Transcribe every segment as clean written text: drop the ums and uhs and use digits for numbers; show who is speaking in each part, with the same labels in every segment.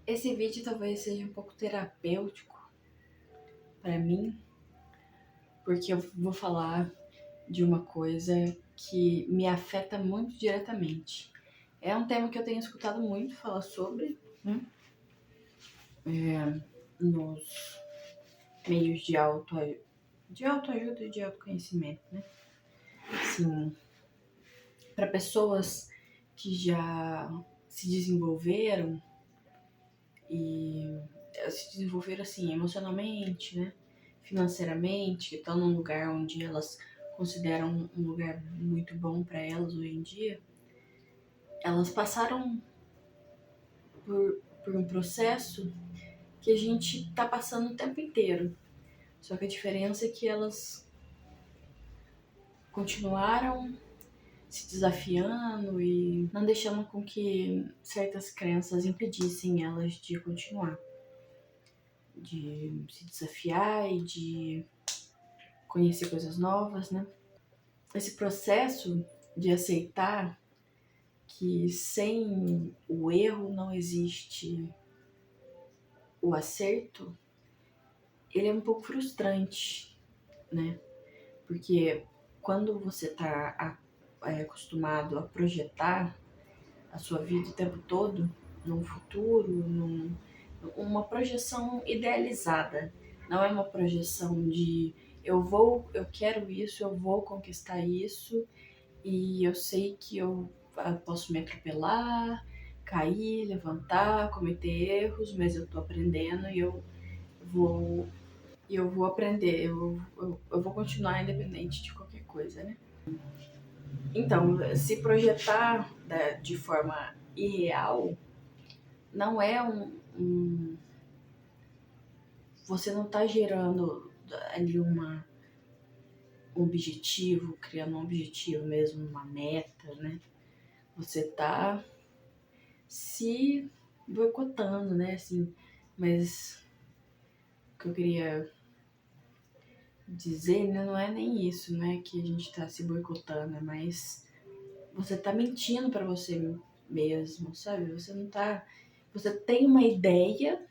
Speaker 1: Esse vídeo talvez seja um pouco terapêutico para mim, porque eu vou falar de uma coisa que me afeta muito diretamente. É um tema que eu tenho escutado muito falar sobre, né? Nos meios de autoajuda e de autoconhecimento, né? Assim, para pessoas que já se desenvolveram e se desenvolveram assim emocionalmente, né? Financeiramente, estão num lugar onde elas consideram um lugar muito bom para elas hoje em dia, elas passaram por um processo que a gente tá passando o tempo inteiro. Só que a diferença é que elas continuaram se desafiando e não deixando com que certas crenças impedissem elas de continuar, de se desafiar e de conhecer coisas novas, né? Esse processo de aceitar que sem o erro não existe o acerto, ele é um pouco frustrante, né? Porque quando você está acostumado a projetar a sua vida o tempo todo num futuro, uma projeção idealizada, não é uma projeção de eu quero isso, eu vou conquistar isso e eu sei que eu posso me atropelar, cair, levantar, cometer erros, mas eu tô aprendendo e vou eu vou aprender, eu vou continuar independente de qualquer coisa, né? Então, se projetar de forma irreal não é você não tá gerando ali um objetivo, criando um objetivo mesmo, uma meta, né? Você tá se boicotando, né? Assim, mas o que eu queria dizer, né, não é nem isso, né? Que a gente tá se boicotando, é mais você tá mentindo pra você mesmo, sabe? Você não tá. Você tem uma ideia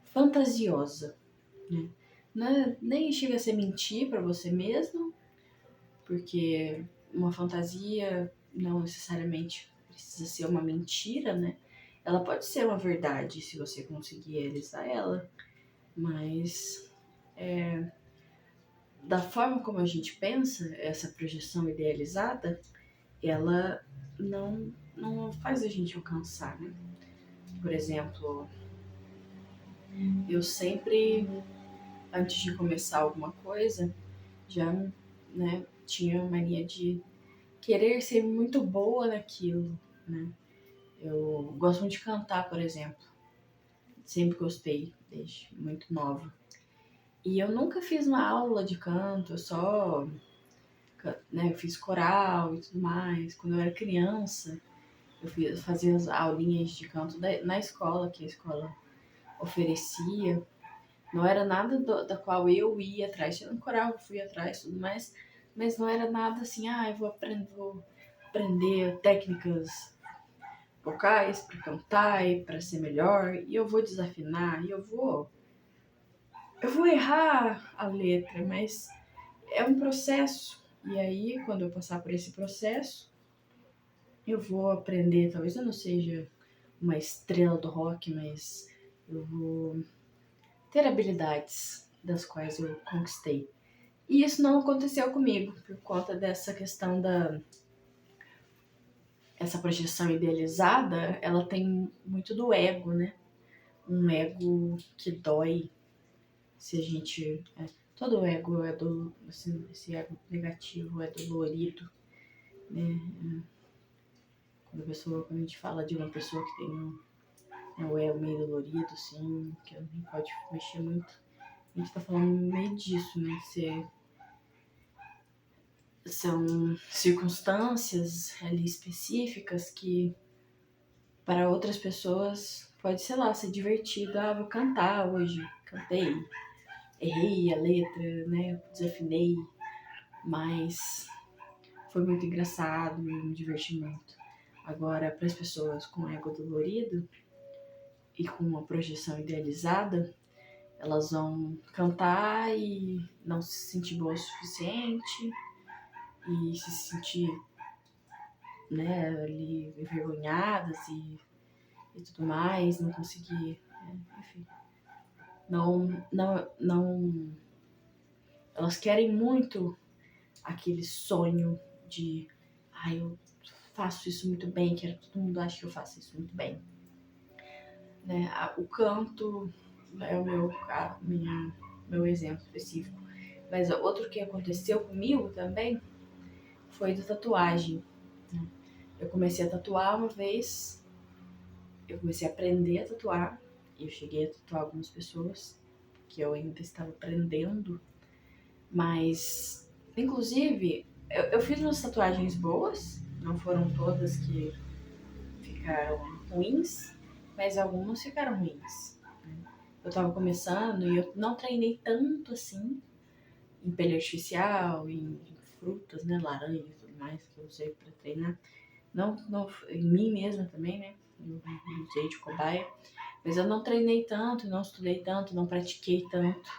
Speaker 1: fantasiosa, né? Nem chega a ser mentir pra você mesmo, porque uma fantasia não necessariamente precisa ser uma mentira, né? Ela pode ser uma verdade se você conseguir realizar ela, mas da forma como a gente pensa, essa projeção idealizada, ela não faz a gente alcançar, né? Por exemplo, eu sempre, antes de começar alguma coisa, já, né, tinha a mania de querer ser muito boa naquilo, né? Eu gosto muito de cantar, por exemplo. Sempre gostei, desde muito nova. E eu nunca fiz uma aula de canto, eu só, né, eu fiz coral e tudo mais. Quando eu era criança, fazia as aulinhas de canto na escola, que a escola oferecia. Não era nada da qual eu ia atrás. Tinha um coral, eu fui atrás e tudo mais, mas não era nada assim, eu vou aprender técnicas vocais para cantar e para ser melhor, e eu vou desafinar, e eu vou errar a letra, mas é um processo. E aí, quando eu passar por esse processo, eu vou aprender. Talvez eu não seja uma estrela do rock, mas eu vou ter habilidades das quais eu conquistei. E isso não aconteceu comigo, por conta dessa questão essa projeção idealizada, ela tem muito do ego, né? Um ego que dói se a gente. Todo ego assim, esse ego negativo é dolorido, né? Quando a gente fala de uma pessoa que tem um ego meio dolorido, assim, que não pode mexer muito, a gente tá falando meio disso, né? São circunstâncias ali específicas que para outras pessoas pode, sei lá, ser divertido. Vou cantar hoje, cantei, errei a letra, né? Desafinei, mas foi muito engraçado e me diverti muito. Agora, para as pessoas com ego dolorido, e com uma projeção idealizada, elas vão cantar e não se sentir boa o suficiente e se sentir, né, ali envergonhadas e tudo mais, não conseguir, enfim, não, elas querem muito aquele sonho de, eu faço isso muito bem, quero que todo mundo ache que eu faço isso muito bem, né? O canto é o meu exemplo específico. Mas outro que aconteceu comigo também foi da tatuagem. Eu comecei a tatuar uma vez, eu comecei a aprender a tatuar, e eu cheguei a tatuar algumas pessoas que eu ainda estava aprendendo, mas, inclusive, eu fiz umas tatuagens boas, não foram todas que ficaram ruins, mas algumas ficaram ruins. Eu tava começando e eu não treinei tanto assim em pele artificial, em frutas, né, laranja e tudo mais que eu usei pra treinar. Não, em mim mesma também, né, eu usei de cobaia, mas eu não treinei tanto, não estudei tanto, não pratiquei tanto,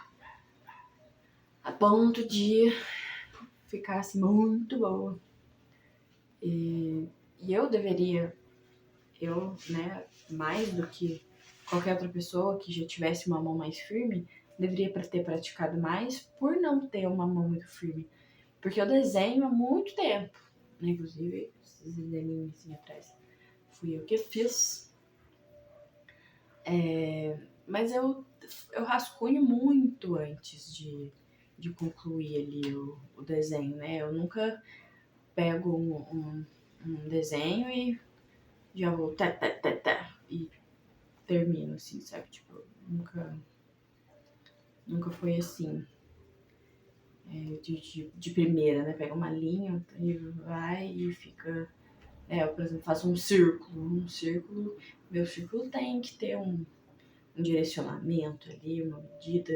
Speaker 1: a ponto de ficar assim muito boa. E eu deveria, né, mais do que qualquer outra pessoa que já tivesse uma mão mais firme, deveria ter praticado mais por não ter uma mão muito firme. Porque eu desenho há muito tempo, né? Inclusive, esses desenhinhos assim atrás fui eu que fiz. Mas eu rascunho muito antes de concluir ali o desenho, né? Eu nunca pego um desenho e já vou e termino, assim, sabe? Tipo, nunca foi assim, de primeira, né? Pega uma linha e vai e fica. Eu, por exemplo, faço um círculo. Meu círculo tem que ter um direcionamento ali, uma medida,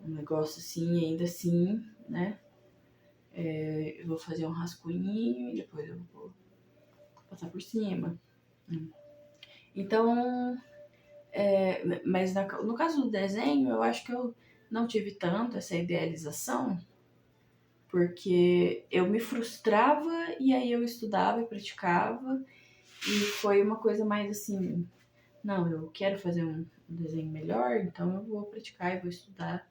Speaker 1: um negócio assim, e ainda assim, né? Eu vou fazer um rascunhinho e depois eu vou passar por cima. Então, mas no caso do desenho, eu acho que eu não tive tanto essa idealização, porque eu me frustrava e aí eu estudava e praticava, e foi uma coisa mais assim, não, eu quero fazer um desenho melhor, então eu vou praticar e vou estudar.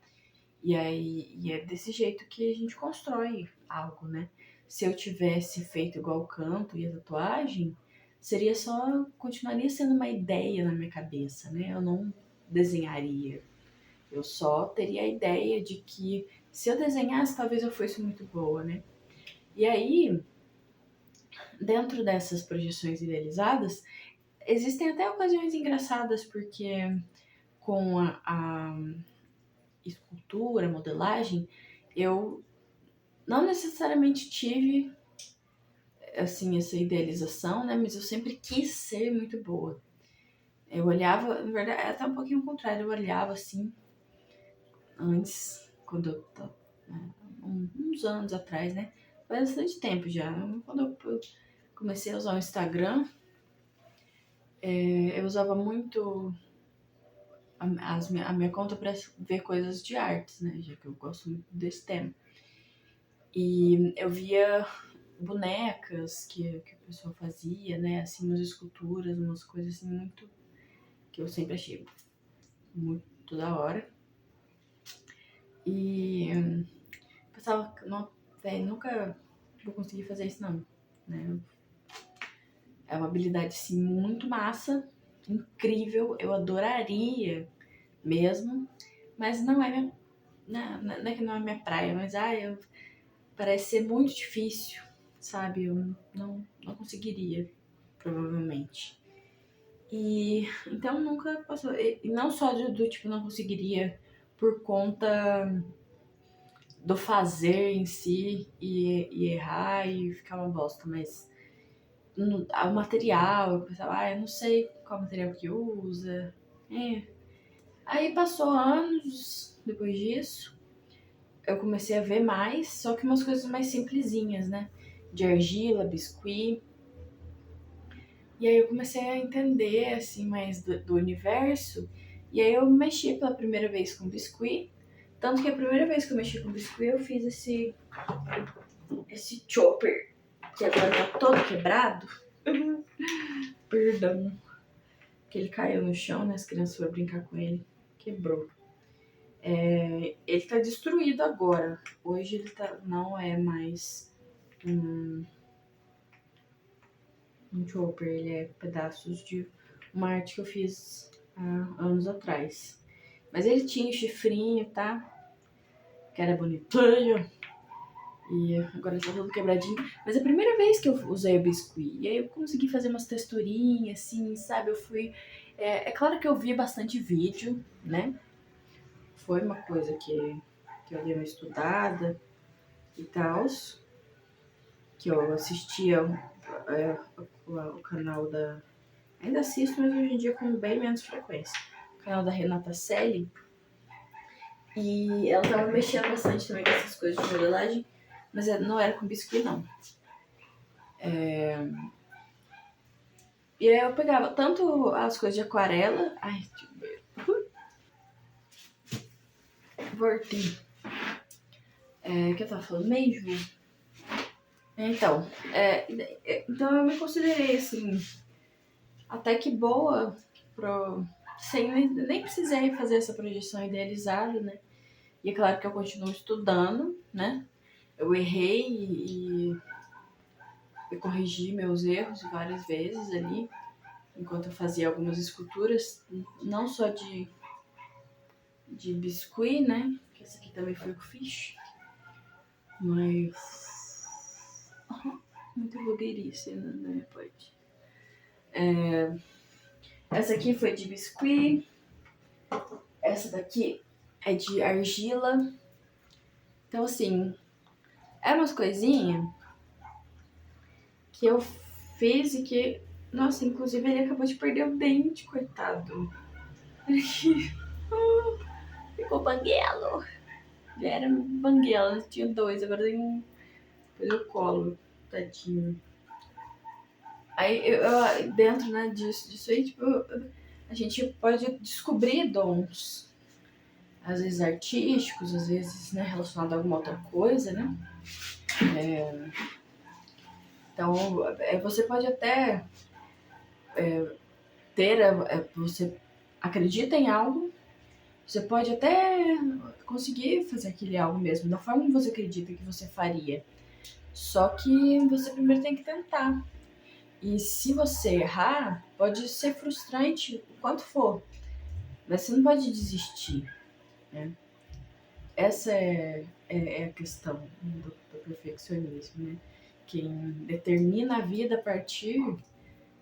Speaker 1: E aí é desse jeito que a gente constrói algo, né? Se eu tivesse feito igual o canto e a tatuagem, continuaria sendo uma ideia na minha cabeça, né? Eu não desenharia. Eu só teria a ideia de que se eu desenhasse, talvez eu fosse muito boa, né? E aí, dentro dessas projeções idealizadas, existem até ocasiões engraçadas, porque com a escultura, modelagem, eu não necessariamente tive assim essa idealização, né? Mas eu sempre quis ser muito boa. Eu olhava, na verdade, é até um pouquinho o contrário, eu olhava assim antes, quando eu tava, uns anos atrás, né? Faz bastante tempo já. Quando eu comecei a usar o Instagram, eu usava muito a minha conta para ver coisas de artes, né? Já que eu gosto muito desse tema. E eu via bonecas que a pessoa fazia, né? Assim, umas esculturas, umas coisas assim muito. Que eu sempre achei muito da hora. E pensava, não, velho, nunca vou conseguir fazer isso não, né? É uma habilidade, assim, muito massa, incrível, eu adoraria mesmo, mas não é minha, não é que não é minha praia, mas parece ser muito difícil, sabe? Eu não conseguiria, provavelmente. E então nunca passou. E não só do tipo, não conseguiria por conta do fazer em si e errar e ficar uma bosta, mas o material, eu pensava, eu não sei qual material que usa. Aí passou anos depois disso, eu comecei a ver mais, só que umas coisas mais simplesinhas, né? De argila, biscuit. E aí eu comecei a entender, assim, mais do universo. E aí eu mexi pela primeira vez com biscuit. Tanto que a primeira vez que eu mexi com biscuit, eu fiz esse chopper, que agora tá todo quebrado. Perdão. Que ele caiu no chão, né? As crianças foram brincar com ele. Quebrou. Ele tá destruído agora. Hoje ele não é mais um chopper. Ele é pedaços de uma arte que eu fiz há anos atrás. Mas ele tinha um chifrinho, tá? Que era bonitinho. E agora tá todo quebradinho. Mas é a primeira vez que eu usei o biscuit. E aí eu consegui fazer umas texturinhas, assim, sabe? Eu fui... É claro que eu vi bastante vídeo, né? Foi uma coisa que eu dei uma estudada e tal. Que eu assistia o canal da... Ainda assisto, mas hoje em dia com bem menos frequência. O canal da Renata Selli. E ela tava mexendo bastante também com essas coisas de modelagem. Mas não era com biscuit, não. E aí eu pegava tanto as coisas de aquarela... Ai, deixa eu ver. Voltei. Que eu tava falando mesmo? Então, então eu me considerei, assim, até que boa sem nem precisei fazer essa projeção idealizada, né? E é claro que eu continuo estudando, né? Eu errei e corrigi meus erros várias vezes ali, enquanto eu fazia algumas esculturas, não só de biscuit, né? Que essa aqui também foi o que eu fiz. Mas... Muito blogueirice, né? Pode. Essa aqui foi de biscuit. Essa daqui é de argila. Então, assim, é umas coisinhas que eu fiz e que... Nossa, inclusive ele acabou de perder o dente, coitado. Ficou banguelo. Ele era banguela, tinha dois, agora tem um. Pelo colo, tadinho. Aí, dentro, né, disso aí, tipo, a gente pode descobrir dons. Às vezes artísticos, às vezes, né, relacionado a alguma outra coisa, né? Então, você pode até você acredita em algo, você pode até conseguir fazer aquele algo mesmo, da forma que você acredita que você faria. Só que você primeiro tem que tentar. E se você errar, pode ser frustrante o quanto for, mas você não pode desistir, né? Essa é a questão do perfeccionismo, né? Quem determina a vida a partir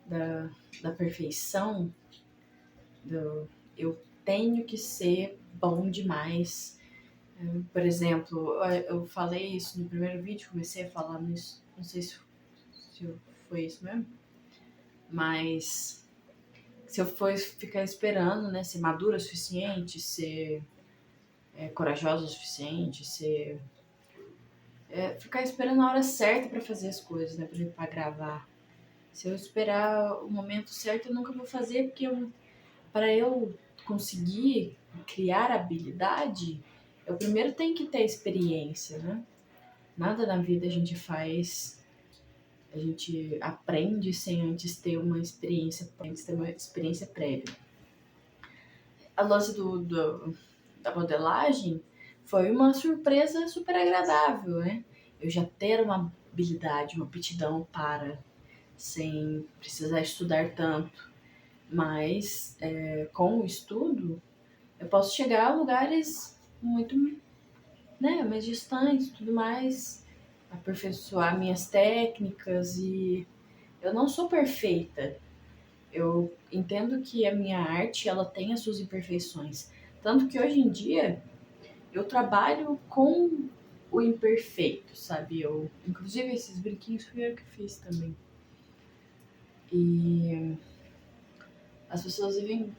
Speaker 1: da perfeição, eu tenho que ser bom demais. Por exemplo, eu falei isso no primeiro vídeo, comecei a falar nisso, não sei se foi isso mesmo, mas se eu for ficar esperando, né, ser madura o suficiente, ser corajosa o suficiente, ficar esperando a hora certa para fazer as coisas, né, por exemplo, para gravar. Se eu esperar o momento certo, eu nunca vou fazer, porque para eu conseguir criar habilidade, eu primeiro tenho que ter experiência, né? Nada na vida a gente aprende sem antes ter uma experiência prévia. A lance da modelagem foi uma surpresa super agradável, né? Eu já ter uma habilidade, uma aptidão sem precisar estudar tanto. Mas com o estudo, eu posso chegar a lugares muito, né, mais distantes e tudo mais, aperfeiçoar minhas técnicas. E eu não sou perfeita. Eu entendo que a minha arte, ela tem as suas imperfeições. Tanto que hoje em dia, eu trabalho com o imperfeito, sabe? Inclusive, esses brinquinhos fui eu que fiz também. E as pessoas vivem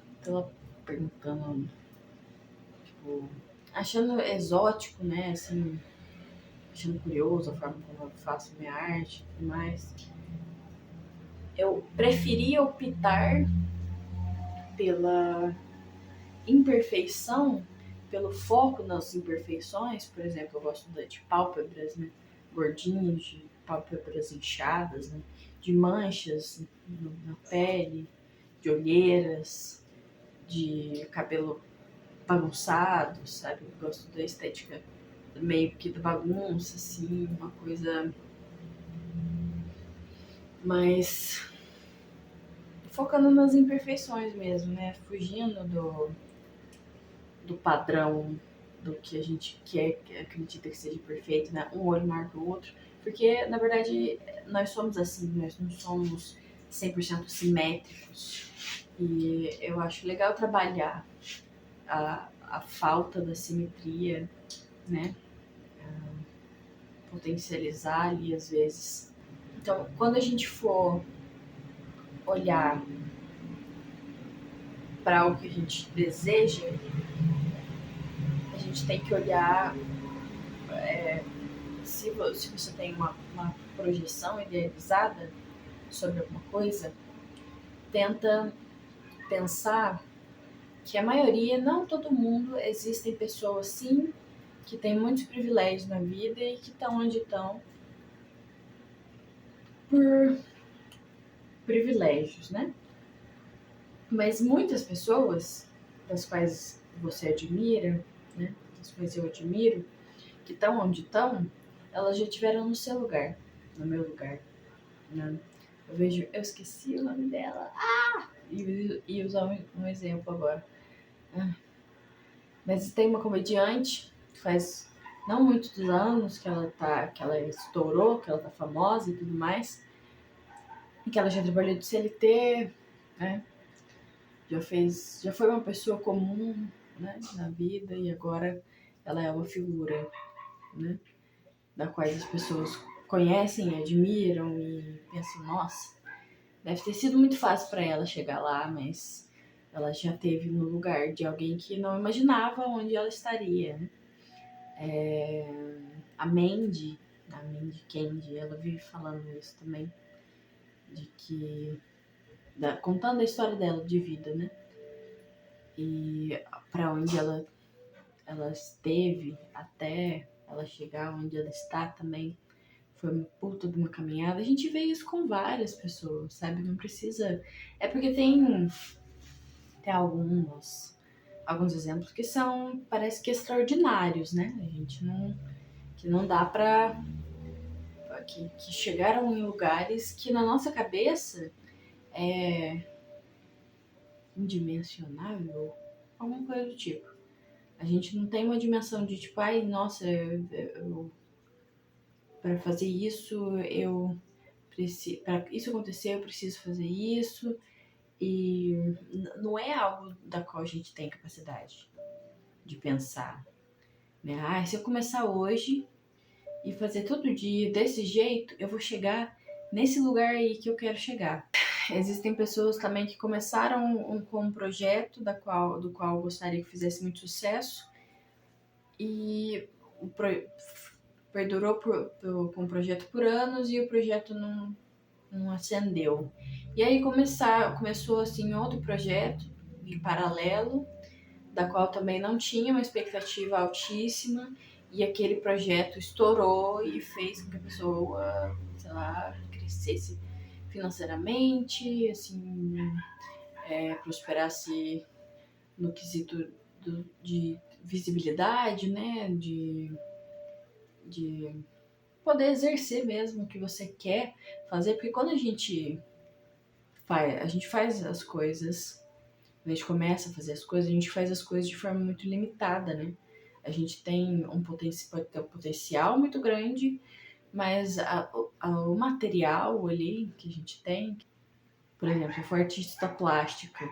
Speaker 1: perguntando, tipo, achando exótico, né? Assim, achando curioso a forma como eu faço minha arte e tudo mais. eu preferia optar pela imperfeição, pelo foco nas imperfeições. Por exemplo, eu gosto de pálpebras, né, gordinhas, de pálpebras inchadas, né, de manchas na pele, de olheiras, de cabelo bagunçado, sabe? Eu gosto da estética meio que da bagunça, assim, uma coisa mais focando nas imperfeições mesmo, né? Fugindo do padrão do que a gente quer, que acredita que seja perfeito, né? Um olho maior que o outro. Porque, na verdade, nós somos assim, nós não somos 100% simétricos. E eu acho legal trabalhar a falta da simetria, né? Potencializar ali, às vezes. Então, quando a gente for olhar para o que a gente deseja, a gente tem que olhar se você tem uma projeção idealizada sobre alguma coisa, tenta pensar que a maioria, não todo mundo, existem pessoas sim que têm muitos privilégios na vida e que estão onde estão por privilégios, né? Mas muitas pessoas, das quais você admira, né? Das quais eu admiro, que estão onde estão, elas já tiveram no seu lugar, no meu lugar, né? Eu esqueci o nome dela, e usar um exemplo agora. Mas tem uma comediante que faz não muitos anos que ela estourou, que ela tá famosa e tudo mais, e que ela já trabalhou de CLT, né? Já foi uma pessoa comum, né, na vida, e agora ela é uma figura, né, da qual as pessoas conhecem, admiram e pensam, nossa, deve ter sido muito fácil para ela chegar lá, mas ela já esteve no lugar de alguém que não imaginava onde ela estaria, né? A Mandy Candy, ela vive falando isso também, de que contando a história dela de vida, né? E para onde ela esteve até ela chegar onde ela está também foi uma puta de uma caminhada. A gente vê isso com várias pessoas, sabe? Não precisa. É porque tem alguns exemplos que são, parece que extraordinários, né? A gente não. Que não dá pra. Que chegaram em lugares que na nossa cabeça é indimensionável, alguma coisa do tipo. A gente não tem uma dimensão de tipo, ai, nossa, para fazer isso, para isso acontecer, eu preciso fazer isso. E não é algo da qual a gente tem capacidade de pensar, né? Ah, se eu começar hoje e fazer todo dia desse jeito, eu vou chegar nesse lugar aí que eu quero chegar. Existem pessoas também que começaram com um projeto do qual eu gostaria que fizesse muito sucesso e perdurou com o projeto por anos e o projeto não acendeu. E aí começou assim outro projeto em paralelo, da qual também não tinha uma expectativa altíssima, e aquele projeto estourou e fez com que a pessoa, sei lá, crescesse financeiramente, assim, prosperasse no quesito de visibilidade, né, de poder exercer mesmo o que você quer fazer, porque quando a gente faz as coisas, a gente começa a fazer as coisas, a gente faz as coisas de forma muito limitada, né? A gente tem pode ter um potencial muito grande, mas o material ali que a gente tem, por exemplo, eu for artista plástica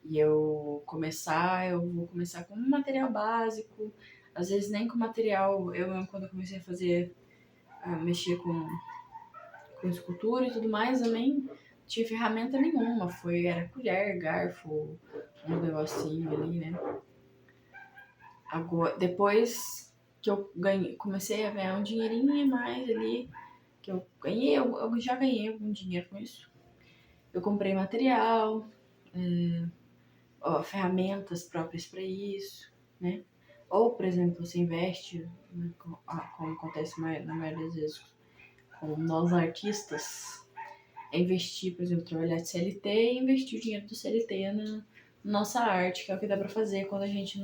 Speaker 1: e eu vou começar com um material básico, às vezes nem com material, quando eu comecei a mexer com escultura e tudo mais, eu nem tinha ferramenta nenhuma, era colher, garfo, um negocinho ali, né? Agora, depois que eu comecei a ganhar um dinheirinho a mais ali, que eu ganhei, eu já ganhei algum dinheiro com isso. eu comprei material, ferramentas próprias para isso, né? Ou, por exemplo, você investe, né, como acontece na maioria das vezes com nós artistas, é investir, por exemplo, trabalhar de CLT e investir o dinheiro do CLT na nossa arte, que é o que dá para fazer quando a gente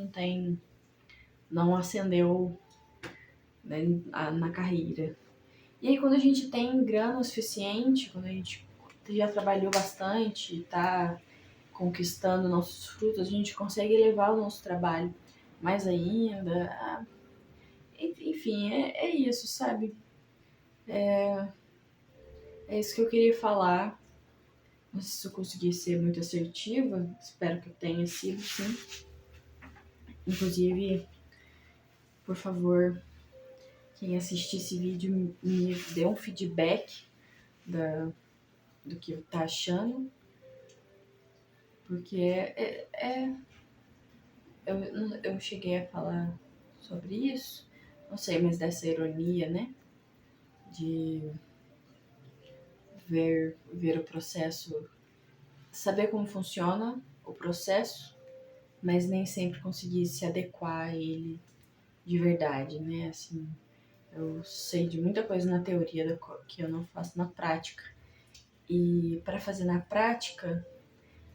Speaker 1: não ascendeu, né, na carreira. E aí, quando a gente tem grana o suficiente, quando a gente já trabalhou bastante e tá conquistando nossos frutos, a gente consegue elevar o nosso trabalho mais ainda. Enfim, é isso, sabe? É isso que eu queria falar. Não sei se eu consegui ser muito assertiva, espero que eu tenha sido, sim. Inclusive, por favor, quem assistir esse vídeo me dê um feedback do que tá achando, porque eu cheguei a falar sobre isso, não sei, mas dessa ironia, né? De ver o processo, saber como funciona o processo, mas nem sempre conseguir se adequar a ele de verdade, né? Assim, eu sei de muita coisa na teoria que eu não faço na prática. E para fazer na prática,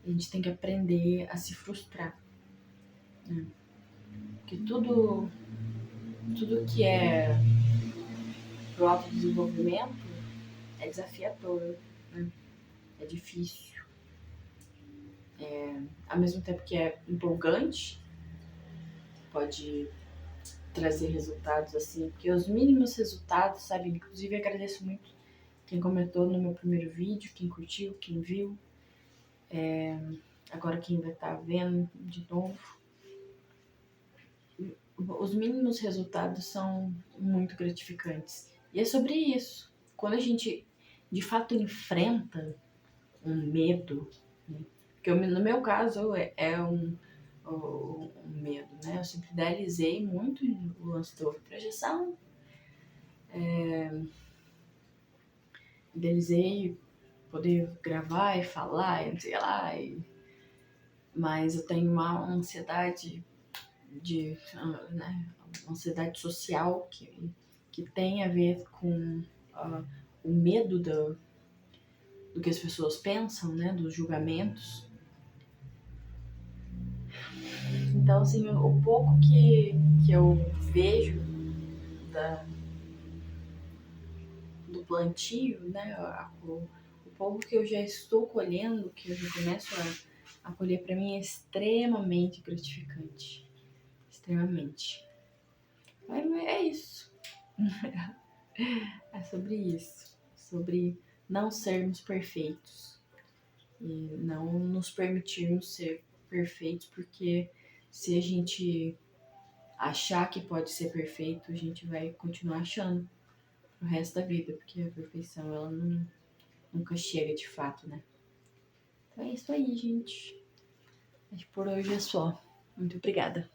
Speaker 1: a gente tem que aprender a se frustrar, né? Porque tudo que é pro autodesenvolvimento é desafiador, né? É difícil. Ao mesmo tempo que é empolgante, pode trazer resultados assim, porque os mínimos resultados, sabe? Inclusive agradeço muito quem comentou no meu primeiro vídeo, quem curtiu, quem viu, agora quem vai estar vendo de novo. Os mínimos resultados são muito gratificantes. E é sobre isso. Quando a gente de fato enfrenta um medo, né? Porque no meu caso é um medo, né? Eu sempre idealizei muito o lance da projeção, idealizei poder gravar e falar, e sei lá, mas eu tenho uma ansiedade né, uma ansiedade social que tem a ver com o medo do que as pessoas pensam, né, dos julgamentos. Então, assim, o pouco que eu vejo do plantio, né, o pouco que eu já estou colhendo, que eu já começo a colher, para mim é extremamente gratificante. Extremamente. É isso. É sobre isso. Sobre não sermos perfeitos. E não nos permitirmos ser perfeitos, porque se a gente achar que pode ser perfeito, a gente vai continuar achando pro resto da vida, porque a perfeição ela nunca chega de fato, né? Então é isso aí, gente. Acho que por hoje é só. Muito obrigada.